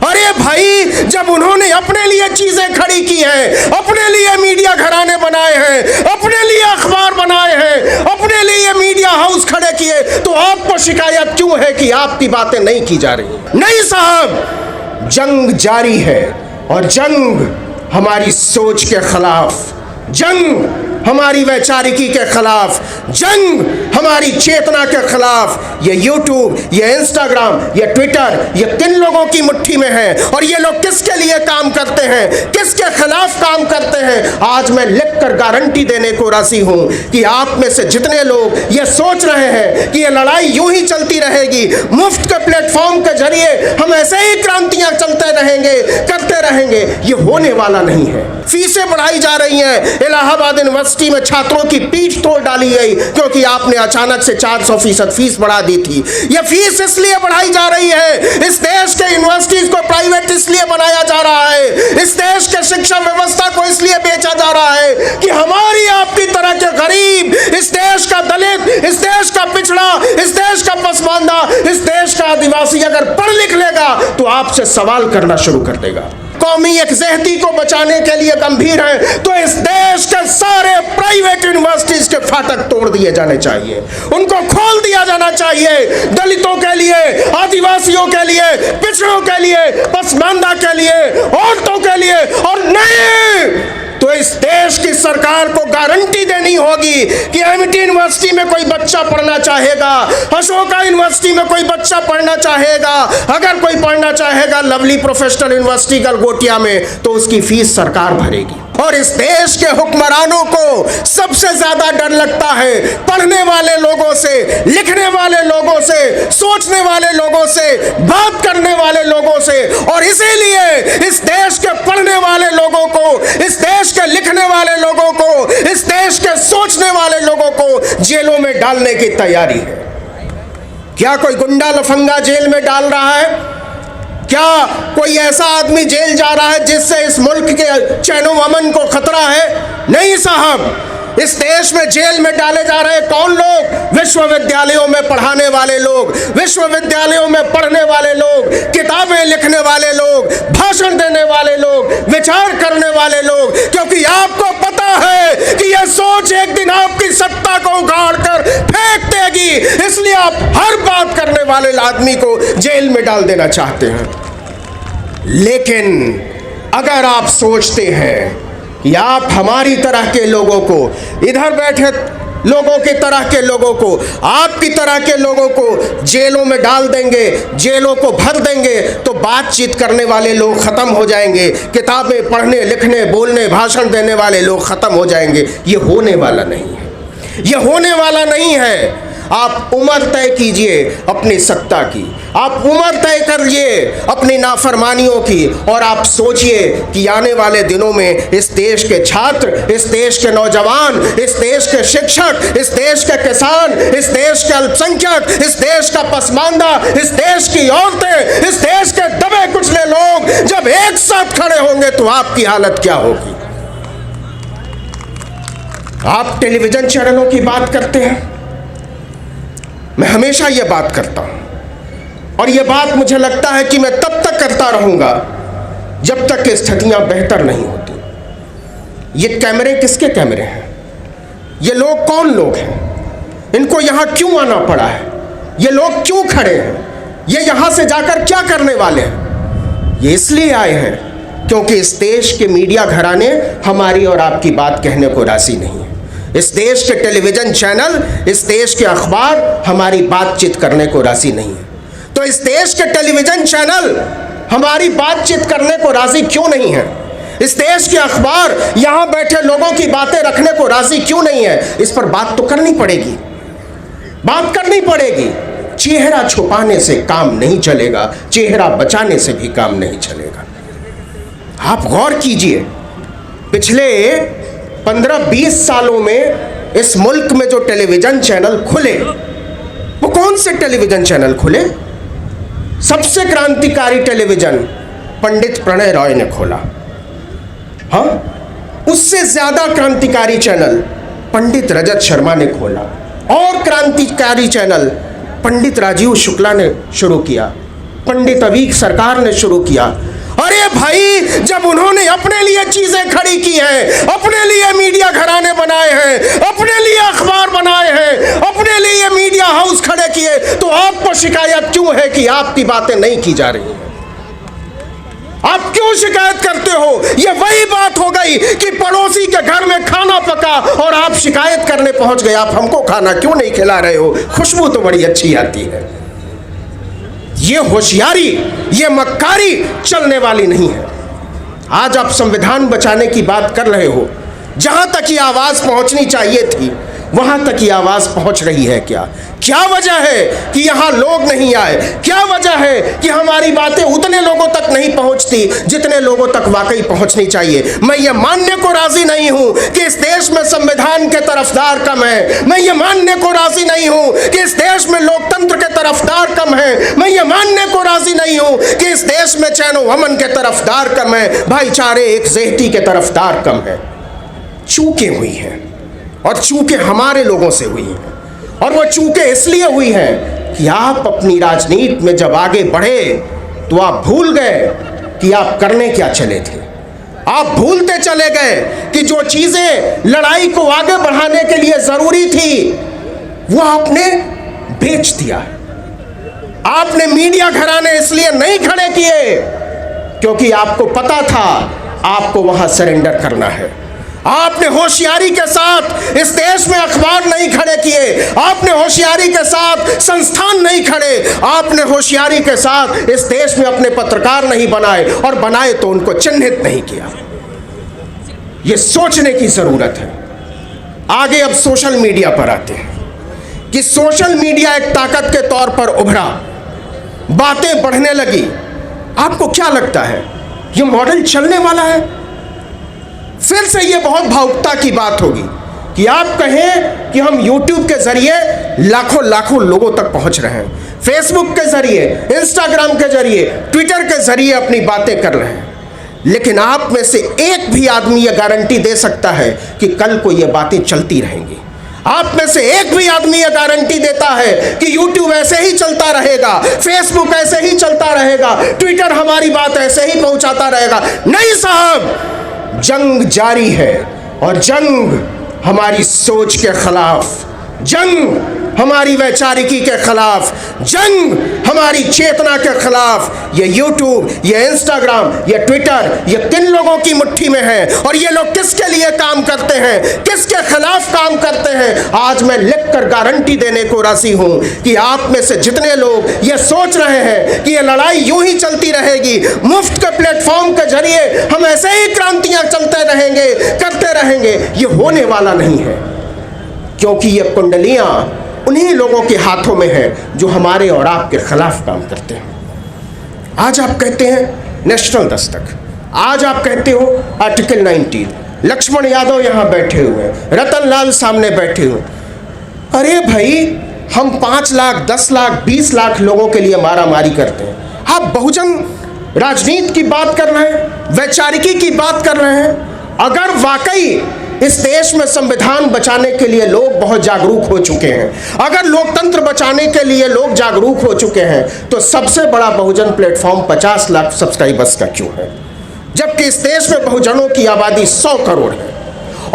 अरे भाई, जब उन्होंने अपने लिए चीजें खड़ी की हैं, अपने लिए मीडिया घराने बनाए हैं, अपने लिए अखबार बनाए हैं, अपने लिए मीडिया हाउस खड़े किए, तो आपको शिकायत क्यों है कि आपकी बातें नहीं की जा रही? नहीं साहब, जंग जारी है, और जंग हमारी सोच के खिलाफ, जंग हमारी वैचारिकी के खिलाफ, जंग हमारी चेतना के खिलाफ। ये यूट्यूब, ये इंस्टाग्राम, ये ट्विटर, ये किन लोगों की मुट्ठी में है, और ये लोग किसके लिए काम करते हैं, किसके खिलाफ काम करते हैं? आज मैं लिखकर गारंटी देने को राजी हूं कि आप में से जितने लोग ये सोच रहे हैं कि ये लड़ाई यूं ही चलती रहेगी, मुफ्त के प्लेटफॉर्म के जरिए हम ऐसे ही क्रांतियां चलते रहेंगे, करते रहेंगे, ये होने वाला नहीं है। फीसें बढ़ाई जा रही हैं। इलाहाबाद यूनिवर्सिटी में छात्रों की पीठ तोड़ डाली गई क्योंकि आपने अचानक से 400% फीस बढ़ा दी थी। यह फीस इसलिए बढ़ाई जा रही है, इस देश के यूनिवर्सिटीज को प्राइवेट इसलिए बनाया जा रहा है, इस देश के शिक्षा व्यवस्था को इसलिए बेचा जा रहा है कि हमारी आपकी तरह के गरीब, इस देश का दलित, इस देश का पिछड़ा, इस देश का पसमानदा, इस देश का आदिवासी अगर पढ़ लिख लेगा तो आपसे सवाल करना शुरू कर देगा। कौमी यकजहती को बचाने के लिए गंभीर है तो इस देश के सारे प्राइवेट यूनिवर्सिटीज के फाटक तोड़ दिए जाने चाहिए, उनको खोल दिया जाना चाहिए। दलितों के लिए, आदिवासियों के लिए, पिछड़ों के लिए, पसमानदा के लिए, औरतों के लिए, और नहीं तो इस देश की सरकार को गारंटी देनी होगी कि एमटी यूनिवर्सिटी में कोई बच्चा पढ़ना चाहेगा, अशोका यूनिवर्सिटी में कोई बच्चा पढ़ना चाहेगा, अगर कोई पढ़ना चाहेगा लवली प्रोफेशनल यूनिवर्सिटी गलगोटिया में, तो उसकी फीस सरकार भरेगी। और इस देश के हुक्मरानों को सबसे ज्यादा डर लगता है पढ़ने वाले लोगों से, लिखने वाले लोगों से, सोचने वाले लोगों से, बात करने वाले लोगों से, और इसीलिए इस देश के पढ़ने वाले लोगों को, इस देश के लिखने वाले लोगों को, इस देश के सोचने वाले लोगों को जेलों में डालने की तैयारी है। क्या कोई गुंडा लफंगा जेल में डाल रहा है? क्या कोई ऐसा आदमी जेल जा रहा है जिससे इस मुल्क के चैनो अमन को खतरा है? नहीं साहब, इस देश में जेल में डाले जा रहे कौन लोग? विश्वविद्यालयों में पढ़ाने वाले लोग, विश्वविद्यालयों में पढ़ने वाले लोग, किताबें लिखने वाले लोग, भाषण देने वाले लोग, विचार करने वाले लोग, क्योंकि आपको पता है कि यह सोच एक दिन आपकी सत्ता को उखाड़ कर फेंक देगी, इसलिए आप हर बात करने वाले आदमी को जेल में डाल देना चाहते हैं। लेकिन अगर आप सोचते हैं कि आप हमारी तरह के लोगों को, इधर बैठे लोगों की तरह के लोगों को, आपकी तरह के लोगों को जेलों में डाल देंगे, जेलों को भर देंगे, तो बातचीत करने वाले लोग खत्म हो जाएंगे, किताबें पढ़ने, लिखने, बोलने, भाषण देने वाले लोग खत्म हो जाएंगे। ये होने वाला नहीं है, ये होने वाला नहीं है। आप उम्र तय कीजिए अपनी सत्ता की, आप उम्र तय करिए अपनी नाफरमानियों की, और आप सोचिए कि आने वाले दिनों में इस देश के छात्र, इस देश के नौजवान, इस देश के शिक्षक, इस देश के किसान, इस देश के अल्पसंख्यक, इस देश का पसमानदा, इस देश की औरतें, इस देश के दबे कुचले लोग जब एक साथ खड़े होंगे तो आपकी हालत क्या होगी? आप टेलीविजन चैनलों की बात करते हैं, मैं हमेशा ये बात करता हूं, और ये बात मुझे लगता है कि मैं तब तक करता रहूंगा जब तक कि स्थितियां बेहतर नहीं होती। ये कैमरे किसके कैमरे हैं? ये लोग कौन लोग हैं? इनको यहां क्यों आना पड़ा है? ये लोग क्यों खड़े हैं? ये यहां से जाकर क्या करने वाले हैं? ये इसलिए आए हैं क्योंकि इस देश के मीडिया घराने हमारी और आपकी बात कहने को राजी नहीं है। इस देश के टेलीविजन चैनल, इस देश के अखबार हमारी बातचीत करने को राजी नहीं है। तो इस देश के टेलीविजन चैनल हमारी बातचीत करने को राजी क्यों नहीं है? इस देश के अखबार यहां बैठे लोगों की बातें रखने को राजी क्यों नहीं है? इस पर बात तो करनी पड़ेगी, बात करनी पड़ेगी। चेहरा छुपाने से काम नहीं चलेगा, चेहरा बचाने से भी काम नहीं चलेगा। आप गौर कीजिए, पिछले 15-20 सालों में इस मुल्क में जो टेलीविजन चैनल खुले, वो कौन से टेलीविजन चैनल खुले? सबसे क्रांतिकारी टेलीविजन पंडित प्रणय रॉय ने खोला। हाँ, उससे ज्यादा क्रांतिकारी चैनल पंडित रजत शर्मा ने खोला, और क्रांतिकारी चैनल पंडित राजीव शुक्ला ने शुरू किया। पंडित अवीक सरकार ने शुरू किया। अरे भाई, जब उन्होंने अपने लिए चीजें खड़ी की हैं, अपने लिए मीडिया घराने बनाए हैं, अपने लिए अखबार बनाए हैं, अपने लिए मीडिया हाउस खड़े किए, तो आपको शिकायत क्यों है कि आपकी बातें नहीं की जा रही हैं? आप क्यों शिकायत करते हो? ये वही बात हो गई कि पड़ोसी के घर में खाना पका और आप शिकायत करने पहुंच गए, आप हमको खाना क्यों नहीं खिला रहे हो? खुशबू तो बड़ी अच्छी आती है। ये होशियारी, ये मक्कारी चलने वाली नहीं है। आज आप संविधान बचाने की बात कर रहे हो, जहां तक ये आवाज पहुंचनी चाहिए थी वहां तक ये आवाज पहुंच रही है क्या? क्या वजह है कि यहां लोग नहीं आए? क्या वजह है कि हमारी बातें उतने लोगों तक नहीं पहुंचती जितने लोगों तक वाकई पहुंचनी चाहिए? मैं ये मानने को राजी नहीं हूं कि इस देश में संविधान के तरफदार कम है। मैं ये मानने को राजी नहीं हूं कि इस देश में लोकतंत्र के तरफदार कम है। मैं ये मानने को राजी नहीं हूं कि इस देश में चैन व अमन के तरफदार कम है, भाईचारे एकजुटता के तरफदार कम है। चूकें हुई हैं और चूकें हमारे लोगों से हुई हैं, और वो चूकें इसलिए हुई हैं कि आप अपनी राजनीति में जब आगे बढ़े तो आप भूल गए कि आप करने क्या चले थे। आप भूलते चले गए कि जो चीजें लड़ाई को आगे बढ़ाने के लिए जरूरी थी वो आपने बेच दिया। आपने मीडिया घराने इसलिए नहीं खड़े किए क्योंकि आपको पता था आपको वहां सरेंडर करना है। आपने होशियारी के साथ इस देश में अखबार नहीं खड़े किए, आपने होशियारी के साथ संस्थान नहीं खड़े, आपने होशियारी के साथ इस देश में अपने पत्रकार नहीं बनाए, और बनाए तो उनको चिन्हित नहीं किया। यह सोचने की जरूरत है। आगे अब सोशल मीडिया पर आते हैं कि सोशल मीडिया एक ताकत के तौर पर उभरा, बातें बढ़ने लगी। आपको क्या लगता है यह मॉडल चलने वाला है? फिर से ये बहुत भावुकता की बात होगी कि आप कहें कि हम YouTube के जरिए लाखों लाखों लोगों तक पहुंच रहे हैं, फेसबुक के जरिए, इंस्टाग्राम के जरिए, ट्विटर के जरिए अपनी बातें कर रहे हैं, लेकिन आप में से एक भी आदमी ये गारंटी दे सकता है कि कल को ये बातें चलती रहेंगी? आप में से एक भी आदमी ये गारंटी देता है कि YouTube ऐसे ही चलता रहेगा, फेसबुक ऐसे ही चलता रहेगा, ट्विटर हमारी बात ऐसे ही पहुंचाता रहेगा? नहीं साहब, जंग जारी है, और जंग हमारी सोच के खिलाफ, जंग हमारी वैचारिकी के खिलाफ, जंग हमारी चेतना के खिलाफ। ये YouTube, ये इंस्टाग्राम, ये ट्विटर, ये किन लोगों की मुट्ठी में है, और ये लोग किसके लिए काम करते हैं, किसके खिलाफ काम करते हैं? आज मैं लिखकर गारंटी देने को राजी हूं कि आप में से जितने लोग ये सोच रहे हैं कि ये लड़ाई यूं ही चलती रहेगी, मुफ्त के प्लेटफॉर्म के जरिए हम ऐसे ही क्रांतियां चलते रहेंगे, करते रहेंगे, ये होने वाला नहीं है। क्योंकि ये कुंडलियां उन्हीं लोगों के हाथों में है जो हमारे और आपके खिलाफ काम करते हैं। आज आप कहते हैं नेशनल दस्तक, आज आप कहते हो आर्टिकल 19, लक्ष्मण यादव यहां बैठे हुए, रतन लाल सामने बैठे हुए। अरे भाई, हम 5 लाख, 10 लाख, 20 लाख लोगों के लिए मारामारी करते हैं, आप बहुजन राजनीति की बात कर रहे हैं, वैचारिकी की बात कर रहे हैं। अगर वाकई इस देश में संविधान बचाने के लिए लोग बहुत जागरूक हो चुके हैं, अगर लोकतंत्र बचाने के लिए लोग जागरूक हो चुके हैं, तो सबसे बड़ा बहुजन प्लेटफॉर्म 50 लाख सब्सक्राइबर्स का क्यों है? जबकि इस देश में बहुजनों की आबादी 100 करोड़ है,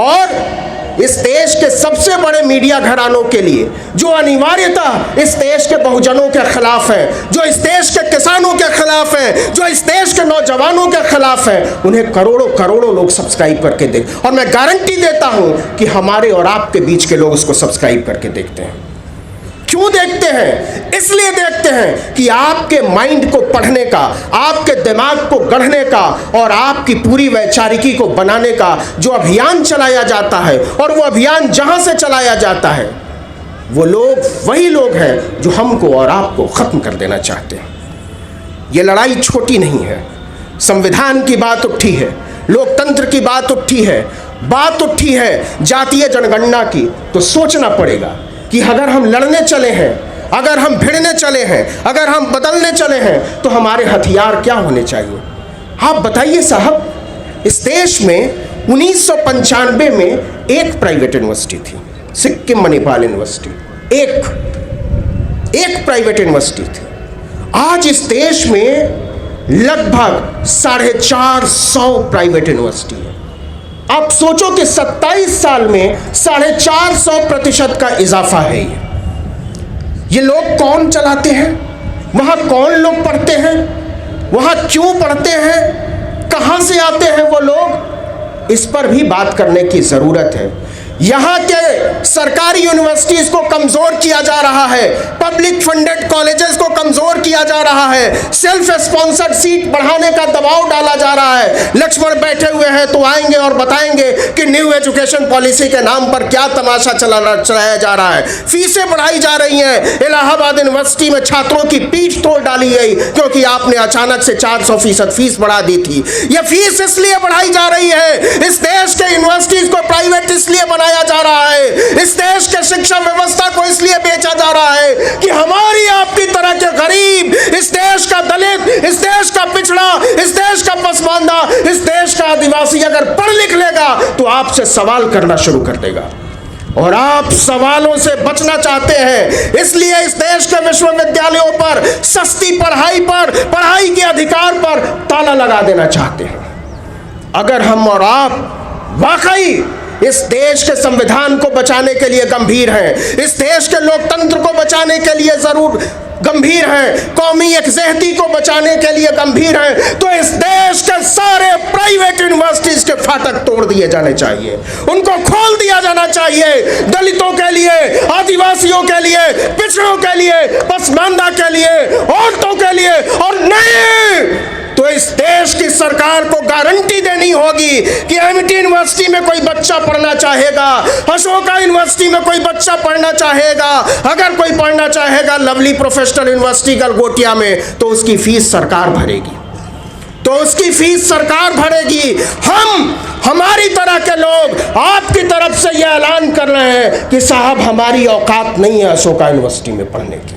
और इस देश के सबसे बड़े मीडिया घरानों के लिए, जो अनिवार्यतः इस देश के बहुजनों के खिलाफ है, जो इस देश के किसानों के खिलाफ है, जो इस देश के नौजवानों के खिलाफ है, उन्हें करोड़ों करोड़ों लोग सब्सक्राइब करके देख, और मैं गारंटी देता हूं कि हमारे और आपके बीच के लोग उसको सब्सक्राइब करके देखते हैं। क्यों देखते हैं? इसलिए देखते हैं कि आपके माइंड को पढ़ने का, आपके दिमाग को गढ़ने का, और आपकी पूरी वैचारिकी को बनाने का जो अभियान चलाया जाता है, और वो अभियान जहां से चलाया जाता है, वो लोग वही लोग हैं जो हमको और आपको खत्म कर देना चाहते हैं। ये लड़ाई छोटी नहीं है। संविधान की बात उठी है, लोकतंत्र की बात उठी है, बात उठी है जातीय जनगणना की, तो सोचना पड़ेगा कि अगर हम लड़ने चले हैं, अगर हम भिड़ने चले हैं, अगर हम बदलने चले हैं, तो हमारे हथियार क्या होने चाहिए? आप बताइए साहब, इस देश में 1995 में एक प्राइवेट यूनिवर्सिटी थी, सिक्किम मणिपाल यूनिवर्सिटी, एक प्राइवेट यूनिवर्सिटी थी। आज इस देश में लगभग 450 प्राइवेट यूनिवर्सिटी है। आप सोचो कि 27 साल में 450% का इजाफा है। ये लोग कौन चलाते हैं, वहां कौन लोग पढ़ते हैं, वहां क्यों पढ़ते हैं, कहां से आते हैं वो लोग, इस पर भी बात करने की जरूरत है। यहाँ के सरकारी यूनिवर्सिटीज को कमजोर किया जा रहा है, पब्लिक फंडेड कॉलेजेस को कमजोर किया जा रहा है, सेल्फ स्पॉन्सर्ड सीट बढ़ाने का दबाव डाला जा रहा है। लक्ष्मण बैठे हुए हैं तो आएंगे और बताएंगे कि न्यू एजुकेशन पॉलिसी के नाम पर क्या तमाशा चलाया जा रहा है। फीसें बढ़ाई जा रही हैं। इलाहाबाद यूनिवर्सिटी में छात्रों की पीठ तोड़ डाली गई क्योंकि आपने अचानक से 400% फीस बढ़ा दी थी। यह फीस इसलिए बढ़ाई जा रही है, इस देश के यूनिवर्सिटीज को प्राइवेट इसलिए बनाया जा रहा है, इस देश के शिक्षा व्यवस्था को इसलिए बेचा जा रहा है कि हमारी आपकी तरह के गरीब, इस देश का दलित, इस देश का पिछड़ा, इस देश का पसमानदा, इस देश का आदिवासी अगर पढ़ लिख लेगा तो आपसे सवाल करना शुरू कर देगा। और आप सवालों से बचना चाहते हैं, इसलिए इस देश के विश्वविद्यालयों पर सस्ती पढ़ाई पर, पढ़ाई के अधिकार पर ताला लगा देना चाहते हैं। अगर हम और आप वाकई इस देश के संविधान को बचाने के लिए गंभीर हैं, इस देश के लोकतंत्र को बचाने के लिए जरूर गंभीर हैं, कौमी यकजहती को बचाने के लिए गंभीर हैं, तो इस देश के सारे प्राइवेट यूनिवर्सिटीज के फाटक तोड़ दिए जाने चाहिए, उनको खोल दिया जाना चाहिए। दलितों के लिए, आदिवासियों के लिए, पिछड़ों के लिए, पसमानदा के लिए, औरतों के लिए, और नहीं तो इस देश की सरकार को गारंटी देनी होगी कि एमटी यूनिवर्सिटी में कोई बच्चा पढ़ना चाहेगा, अशोका यूनिवर्सिटी में कोई बच्चा पढ़ना चाहेगा, अगर कोई पढ़ना चाहेगा लवली प्रोफेशनल यूनिवर्सिटी गलगोटिया में, तो उसकी फीस सरकार भरेगी, तो उसकी फीस सरकार भरेगी। हमारी तरह के लोग आपकी तरफ से यह ऐलान कर रहे हैं कि साहब हमारी औकात नहीं है अशोका यूनिवर्सिटी में पढ़ने की,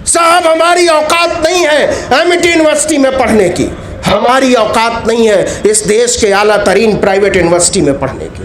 साहब हमारी औकात नहीं है एमटी यूनिवर्सिटी में पढ़ने की, हमारी औकात नहीं है इस देश के आला तरीन प्राइवेट यूनिवर्सिटी में पढ़ने की।